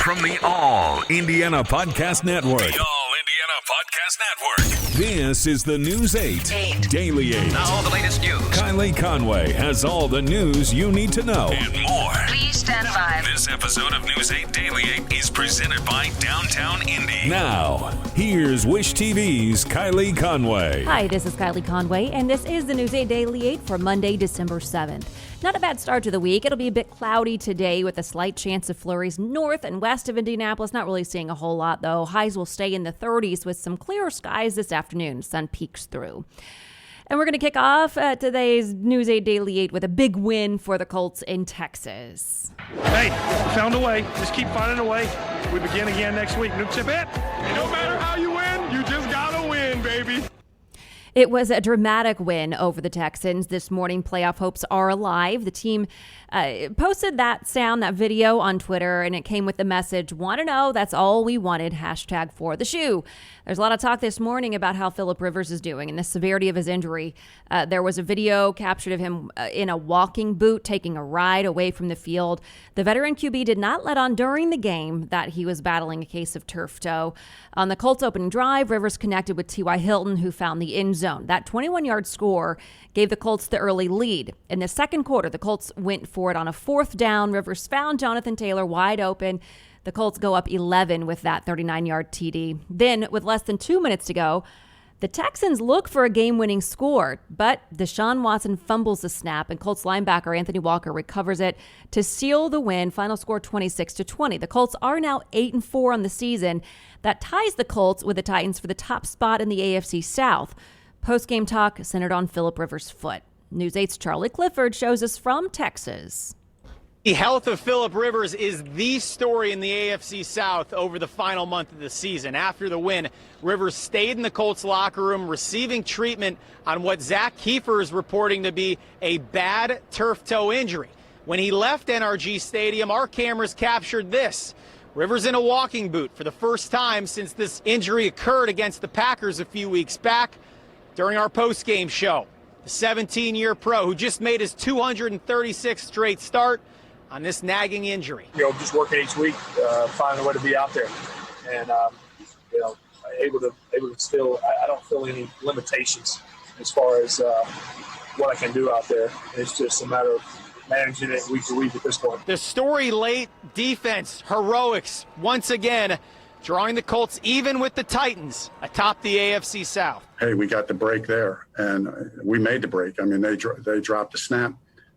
From the All Indiana Podcast Network. The All Indiana Podcast Network. This is the News 8 Daily 8. Now all the latest news. Kylie Conway has all the news you need to know. And more. Please stand by. This episode of News 8 Daily 8 is presented by Downtown Indy. Now, here's Wish TV's Kylie Conway. Hi, this is Kylie Conway, and this is the News 8 Daily 8 for Monday, December 7th. Not a bad start to the week. It'll be a bit cloudy today with a slight chance of flurries north and west of Indianapolis. Not really seeing a whole lot, though. Highs will stay in the 30s with some clearer skies this afternoon. Sun peeks through. And we're going to kick off today's News 8 Daily 8 with a big win for the Colts in Texas. Hey, found a way. Just keep finding a way. We begin again next week. New tip it. No matter how you win, you just got to win, baby. It was a dramatic win over the Texans. This morning, playoff hopes are alive. The team posted that video on Twitter, and it came with the message, "Want to know? That's all we wanted. # for the shoe." There's a lot of talk this morning about how Philip Rivers is doing and the severity of his injury. There was a video captured of him in a walking boot taking a ride away from the field. The veteran QB did not let on during the game that he was battling a case of turf toe. On the Colts opening drive, Rivers connected with T.Y. Hilton, who found the end zone. That 21-yard score gave the Colts the early lead. In the second quarter, the Colts went for it on a 4th down. Rivers found Jonathan Taylor wide open. The Colts go up 11 with that 39-yard TD. Then, with less than 2 minutes to go, the Texans look for a game-winning score, but Deshaun Watson fumbles the snap, and Colts linebacker Anthony Walker recovers it to seal the win. Final score 26-20. The Colts are now 8-4 on the season. That ties the Colts with the Titans for the top spot in the AFC South. Post-game talk centered on Philip Rivers' foot. News 8's Charlie Clifford shows us from Texas. The health of Philip Rivers is the story in the AFC South over the final month of the season. After the win, Rivers stayed in the Colts locker room receiving treatment on what Zach Kiefer is reporting to be a bad turf toe injury. When he left NRG Stadium, our cameras captured this. Rivers in a walking boot for the first time since this injury occurred against the Packers a few weeks back. During our post-game show, the 17-year pro who just made his 236th straight start on this nagging injury. Just working each week, finding a way to be out there, and able to still. I don't feel any limitations as far as what I can do out there. It's just a matter of managing it week to week at this point. The story late, defense, heroics, once again, drawing the Colts even with the Titans atop the AFC South. Hey, we got the break there, and we made the break. I mean, they dropped the snap,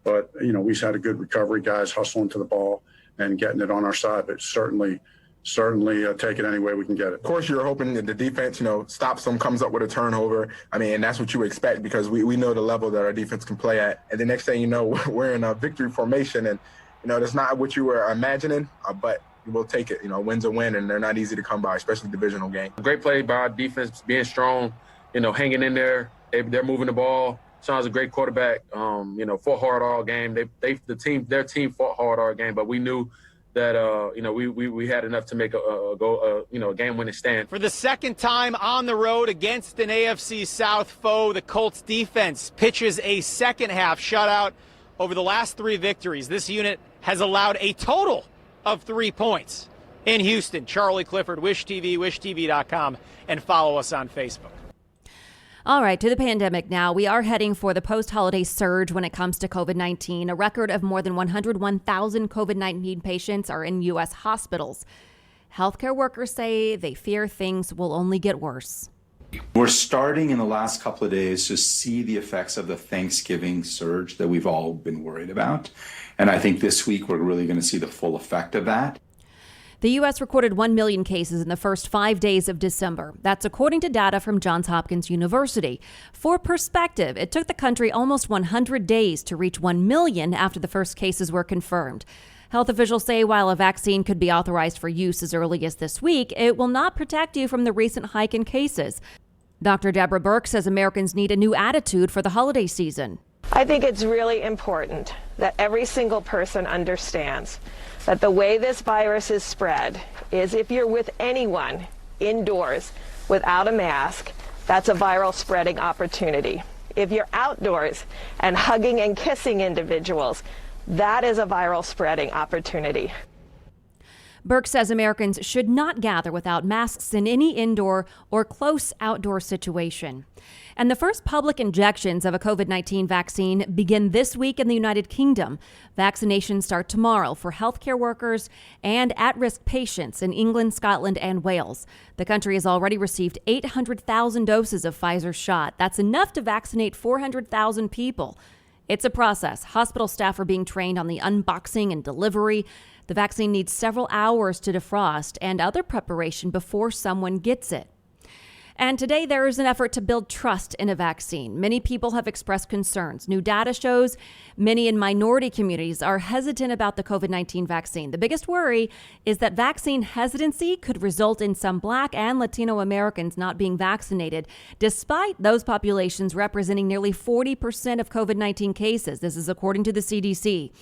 but, we had a good recovery, guys hustling to the ball and getting it on our side, but certainly take it any way we can get it. Of course, you're hoping that the defense, stops them, comes up with a turnover. I mean, and that's what you expect because we know the level that our defense can play at. And the next thing you know, we're in a victory formation, and, that's not what you were imagining, but we'll take it. Wins a win, and they're not easy to come by, especially divisional game. Great play by our defense, being strong, hanging in there. They're moving the ball. Sean's a great quarterback. Fought hard all game. Their team fought hard all game, but we knew that we had enough to make a game-winning stand. For the second time on the road against an AFC South foe, the Colts defense pitches a second-half shutout. Over the last 3 victories, this unit has allowed a total of 3 points. In Houston, Charlie Clifford, Wish TV, wishtv.com, and follow us on Facebook. All right, to the pandemic now. We are heading for the post-holiday surge when it comes to COVID-19. A record of more than 101,000 COVID-19 patients are in U.S. hospitals. Healthcare workers say they fear things will only get worse. We're starting in the last couple of days to see the effects of the Thanksgiving surge that we've all been worried about. And I think this week we're really going to see the full effect of that. The U.S. recorded 1 million cases in the first 5 days of December. That's according to data from Johns Hopkins University. For perspective, it took the country almost 100 days to reach 1 million after the first cases were confirmed. Health officials say while a vaccine could be authorized for use as early as this week, it will not protect you from the recent hike in cases. Dr. Deborah Burke says Americans need a new attitude for the holiday season. I think it's really important that every single person understands that the way this virus is spread is if you're with anyone indoors without a mask, that's a viral spreading opportunity. If you're outdoors and hugging and kissing individuals, that is a viral spreading opportunity. Burke says Americans should not gather without masks in any indoor or close outdoor situation. And the first public injections of a COVID-19 vaccine begin this week in the United Kingdom. Vaccinations start tomorrow for healthcare workers and at-risk patients in England, Scotland, and Wales. The country has already received 800,000 doses of Pfizer's shot. That's enough to vaccinate 400,000 people. It's a process. Hospital staff are being trained on the unboxing and delivery. The vaccine needs several hours to defrost and other preparation before someone gets it. And today there is an effort to build trust in a vaccine. Many people have expressed concerns. New data shows many in minority communities are hesitant about the COVID-19 vaccine. The biggest worry is that vaccine hesitancy could result in some Black and Latino Americans not being vaccinated, despite those populations representing nearly 40% of COVID-19 cases. This is according to the CDC.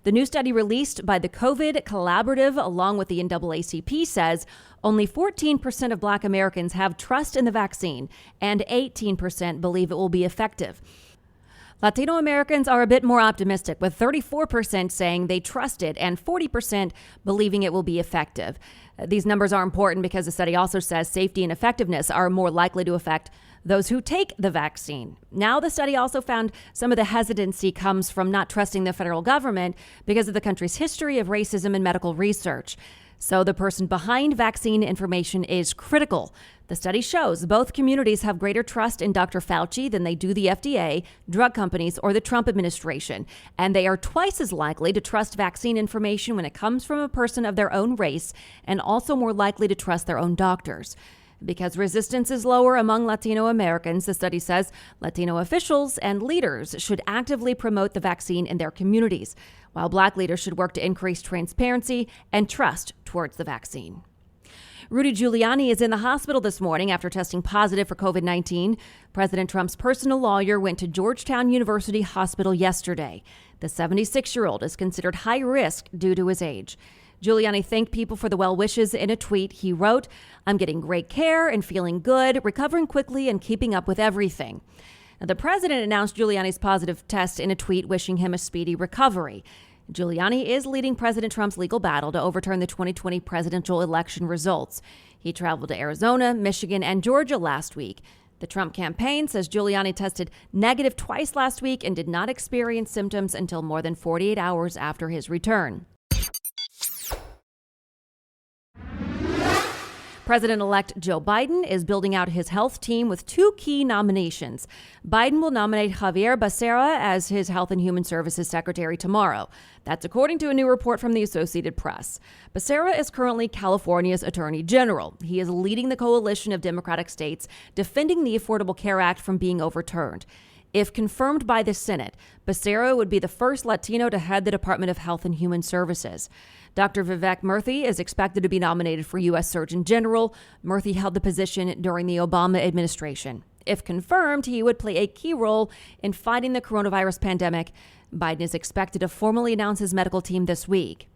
The new study released by the COVID Collaborative along with the NAACP says only 14% of Black Americans have trust in the vaccine and 18% believe it will be effective. Latino Americans are a bit more optimistic, with 34% saying they trust it and 40% believing it will be effective. These numbers are important because the study also says safety and effectiveness are more likely to affect those who take the vaccine. Now, the study also found some of the hesitancy comes from not trusting the federal government because of the country's history of racism in medical research. So the person behind vaccine information is critical. The study shows both communities have greater trust in Dr. Fauci than they do the FDA, drug companies, or the Trump administration. And they are twice as likely to trust vaccine information when it comes from a person of their own race, and also more likely to trust their own doctors. Because resistance is lower among Latino Americans, the study says Latino officials and leaders should actively promote the vaccine in their communities, while Black leaders should work to increase transparency and trust towards the vaccine. Rudy Giuliani is in the hospital this morning after testing positive for COVID-19. President Trump's personal lawyer went to Georgetown University Hospital yesterday. The 76-year-old is considered high risk due to his age. Giuliani thanked people for the well wishes in a tweet. He wrote, "I'm getting great care and feeling good, recovering quickly and keeping up with everything." Now, the president announced Giuliani's positive test in a tweet, wishing him a speedy recovery. Giuliani is leading President Trump's legal battle to overturn the 2020 presidential election results. He traveled to Arizona, Michigan, and Georgia last week. The Trump campaign says Giuliani tested negative twice last week and did not experience symptoms until more than 48 hours after his return. President-elect Joe Biden is building out his health team with two key nominations. Biden will nominate Xavier Becerra as his Health and Human Services Secretary tomorrow. That's according to a new report from the Associated Press. Becerra is currently California's Attorney General. He is leading the coalition of Democratic states defending the Affordable Care Act from being overturned. If confirmed by the Senate, Becerra would be the first Latino to head the Department of Health and Human Services. Dr. Vivek Murthy is expected to be nominated for U.S. Surgeon General. Murthy held the position during the Obama administration. If confirmed, he would play a key role in fighting the coronavirus pandemic. Biden is expected to formally announce his medical team this week.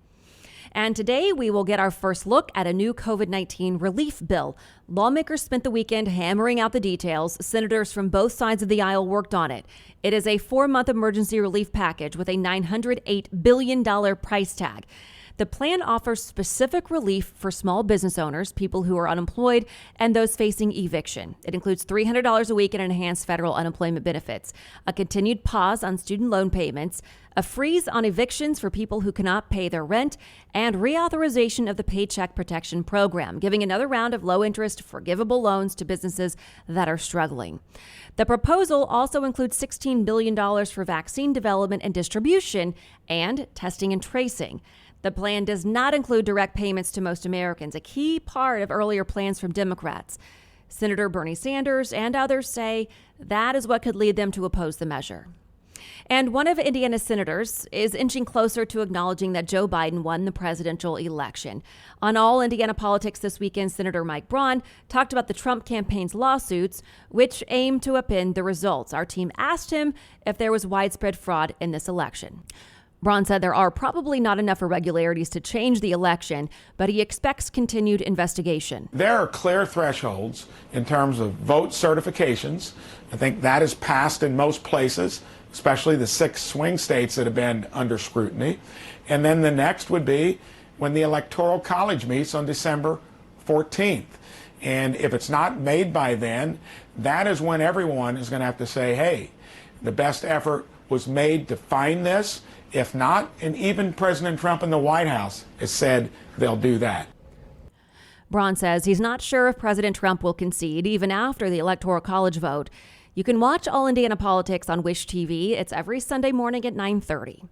And today, we will get our first look at a new COVID-19 relief bill. Lawmakers spent the weekend hammering out the details. Senators from both sides of the aisle worked on it. It is a 4-month emergency relief package with a $908 billion price tag. The plan offers specific relief for small business owners, people who are unemployed, and those facing eviction. It includes $300 a week in enhanced federal unemployment benefits, a continued pause on student loan payments, a freeze on evictions for people who cannot pay their rent, and reauthorization of the Paycheck Protection Program, giving another round of low-interest, forgivable loans to businesses that are struggling. The proposal also includes $16 billion for vaccine development and distribution and testing and tracing. The plan does not include direct payments to most Americans, a key part of earlier plans from Democrats. Senator Bernie Sanders and others say that is what could lead them to oppose the measure. And one of Indiana's senators is inching closer to acknowledging that Joe Biden won the presidential election. On All Indiana Politics this weekend, Senator Mike Braun talked about the Trump campaign's lawsuits, which aim to upend the results. Our team asked him if there was widespread fraud in this election. Braun said there are probably not enough irregularities to change the election, but he expects continued investigation. There are clear thresholds in terms of vote certifications. I think that is passed in most places, especially the 6 swing states that have been under scrutiny. And then the next would be when the Electoral College meets on December 14th. And if it's not made by then, that is when everyone is going to have to say, hey, the best effort was made to find this. If not, and even President Trump in the White House has said they'll do that. Braun says he's not sure if President Trump will concede even after the Electoral College vote. You can watch All Indiana Politics on Wish TV. It's every Sunday morning at 9:30.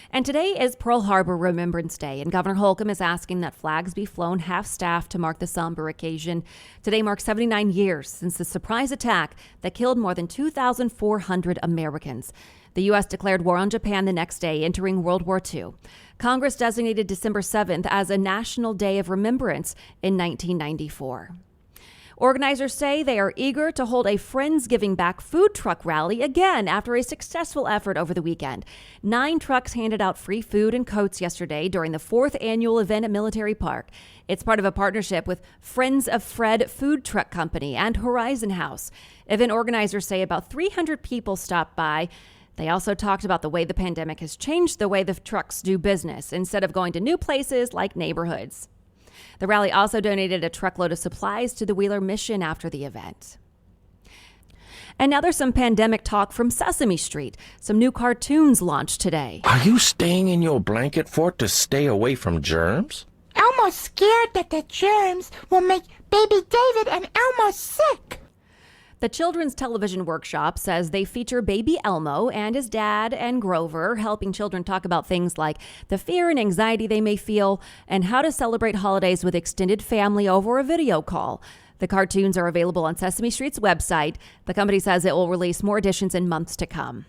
And today is Pearl Harbor Remembrance Day, and Governor Holcomb is asking that flags be flown half-staff to mark the somber occasion. Today marks 79 years since the surprise attack that killed more than 2,400 Americans. The U.S. declared war on Japan the next day, entering World War II. Congress designated December 7th as a National Day of Remembrance in 1994. Organizers say they are eager to hold a Friendsgiving Back food truck rally again after a successful effort over the weekend. 9 trucks handed out free food and coats yesterday during the 4th annual event at Military Park. It's part of a partnership with Friends of Fred Food Truck Company and Horizon House. Event organizers say about 300 people stopped by. They also talked about the way the pandemic has changed the way the trucks do business, instead of going to new places like neighborhoods. The rally also donated a truckload of supplies to the Wheeler Mission after the event. And now there's some pandemic talk from Sesame Street. Some new cartoons launched today. Are you staying in your blanket fort to stay away from germs? Elmo's scared that the germs will make baby David and Elmo sick. The Children's Television Workshop says they feature baby Elmo and his dad and Grover, helping children talk about things like the fear and anxiety they may feel and how to celebrate holidays with extended family over a video call. The cartoons are available on Sesame Street's website. The company says it will release more editions in months to come.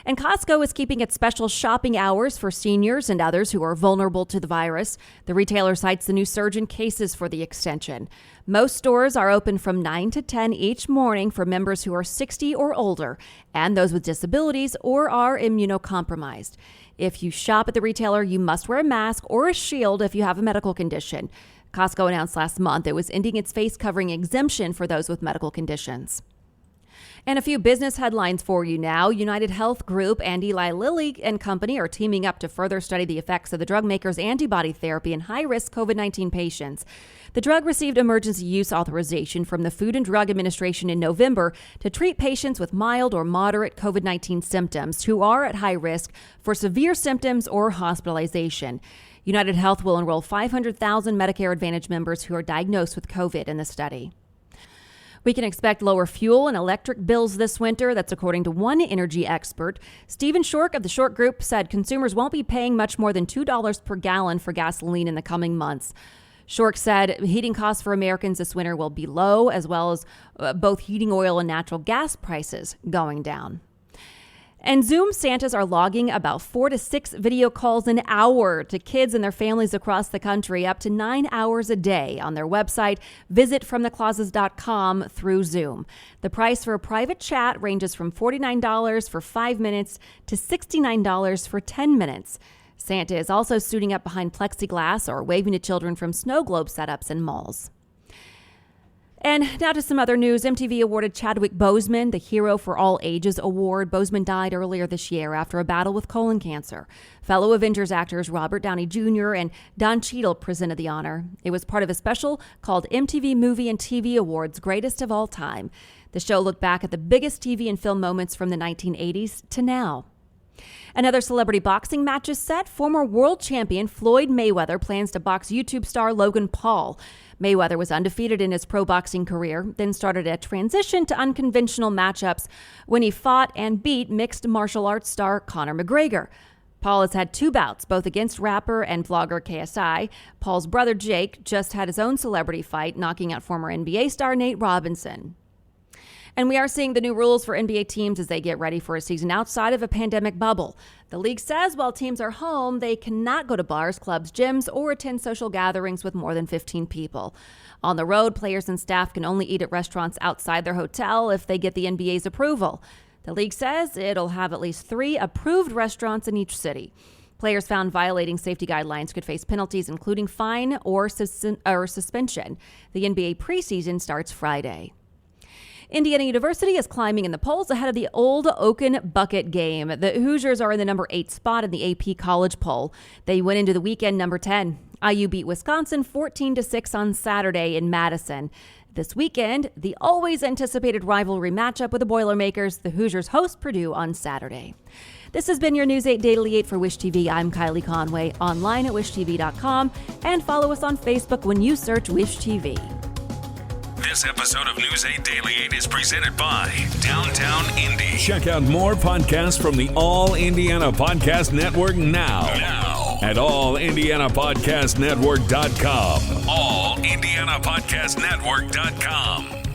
And Costco is keeping its special shopping hours for seniors and others who are vulnerable to the virus. The retailer cites the new surge in cases for the extension. Most stores are open from 9 to 10 each morning for members who are 60 or older and those with disabilities or are immunocompromised. If you shop at the retailer, you must wear a mask or a shield if you have a medical condition. Costco announced last month it was ending its face covering exemption for those with medical conditions. And a few business headlines for you now. United Health Group and Eli Lilly and Company are teaming up to further study the effects of the drug maker's antibody therapy in high-risk COVID-19 patients. The drug received emergency use authorization from the Food and Drug Administration in November to treat patients with mild or moderate COVID-19 symptoms who are at high risk for severe symptoms or hospitalization. United Health will enroll 500,000 Medicare Advantage members who are diagnosed with COVID in the study. We can expect lower fuel and electric bills this winter. That's according to one energy expert. Stephen Shork of the Shork Group said consumers won't be paying much more than $2 per gallon for gasoline in the coming months. Shork said heating costs for Americans this winter will be low, as well as both heating oil and natural gas prices going down. And Zoom Santas are logging about 4 to 6 video calls an hour to kids and their families across the country, up to 9 hours a day on their website, visitfromtheclosets.com through Zoom. The price for a private chat ranges from $49 for 5 minutes to $69 for 10 minutes. Santa is also suiting up behind plexiglass or waving to children from snow globe setups in malls. And now to some other news. MTV awarded Chadwick Boseman the Hero for All Ages award. Boseman died earlier this year after a battle with colon cancer. Fellow Avengers actors Robert Downey Jr. and Don Cheadle presented the honor. It was part of a special called MTV Movie and TV Awards Greatest of All Time. The show looked back at the biggest TV and film moments from the 1980s to now. Another celebrity boxing match is set. Former world champion Floyd Mayweather plans to box YouTube star Logan Paul. Mayweather was undefeated in his pro boxing career, then started a transition to unconventional matchups when he fought and beat mixed martial arts star Conor McGregor. Paul has had 2 bouts, both against rapper and vlogger KSI. Paul's brother Jake just had his own celebrity fight, knocking out former NBA star Nate Robinson. And we are seeing the new rules for NBA teams as they get ready for a season outside of a pandemic bubble. The league says while teams are home, they cannot go to bars, clubs, gyms, or attend social gatherings with more than 15 people. On the road, players and staff can only eat at restaurants outside their hotel if they get the NBA's approval. The league says it'll have at least 3 approved restaurants in each city. Players found violating safety guidelines could face penalties, including fine or suspension. The NBA preseason starts Friday. Indiana University is climbing in the polls ahead of the Old Oaken Bucket game. The Hoosiers are in the number 8 spot in the AP College poll. They went into the weekend number 10. IU beat Wisconsin 14-6 on Saturday in Madison. This weekend, the always anticipated rivalry matchup with the Boilermakers. The Hoosiers host Purdue on Saturday. This has been your News 8 Daily 8 for Wish TV. I'm Kylie Conway, online at wishtv.com, and follow us on Facebook when you search Wish TV. This episode of News 8 Daily 8 is presented by Downtown Indy. Check out more podcasts from the All Indiana Podcast Network now at allindianapodcastnetwork.com. allindianapodcastnetwork.com.